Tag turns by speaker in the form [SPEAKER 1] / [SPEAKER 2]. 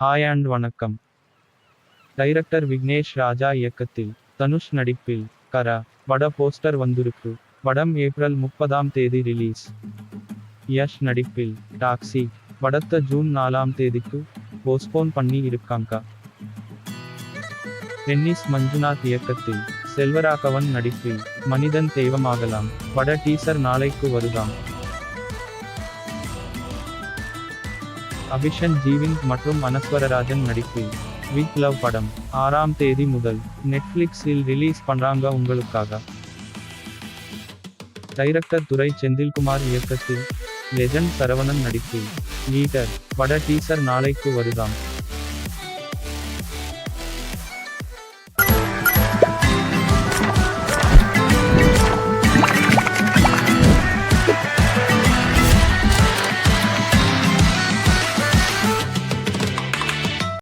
[SPEAKER 1] Hi and வணக்கம். Director Vignesh ராஜா இயக்கத்தில் தனுஷ் நடிப்பில் கரா பட போஸ்டர் வந்திருக்கு. படம் ஏப்ரல் 30ஆம் தேதி ரிலீஸ். யஷ் நடிப்பில் டாக்ஸி படத்தை ஜூன் 4ஆம் தேதிக்கு போஸ்ட்போன் பண்ணி இருக்காங்க. டென்னிஸ் மஞ்சுநாத் இயக்கத்தில் செல்வராகவன் நடிப்பில் மனிதன் தெய்வமாகலாம் பட டீசர் நாளைக்கு வருதாம். அபிஷன் ஜீவிந்த் மற்றும் அனஸ்வரராஜன் நடிப்பில் வித் லவ் படம் 6ஆம் தேதி முதல் நெட்ஃப்ளிக்ஸில் ரிலீஸ் பண்றாங்க உங்களுக்காக. டைரக்டர் துரை செந்தில்குமார் இயக்கத்தில் லெஜண்ட் சரவணன் நடிப்பில் லீடர் பட டீசர் நாளைக்கு வருதாம்.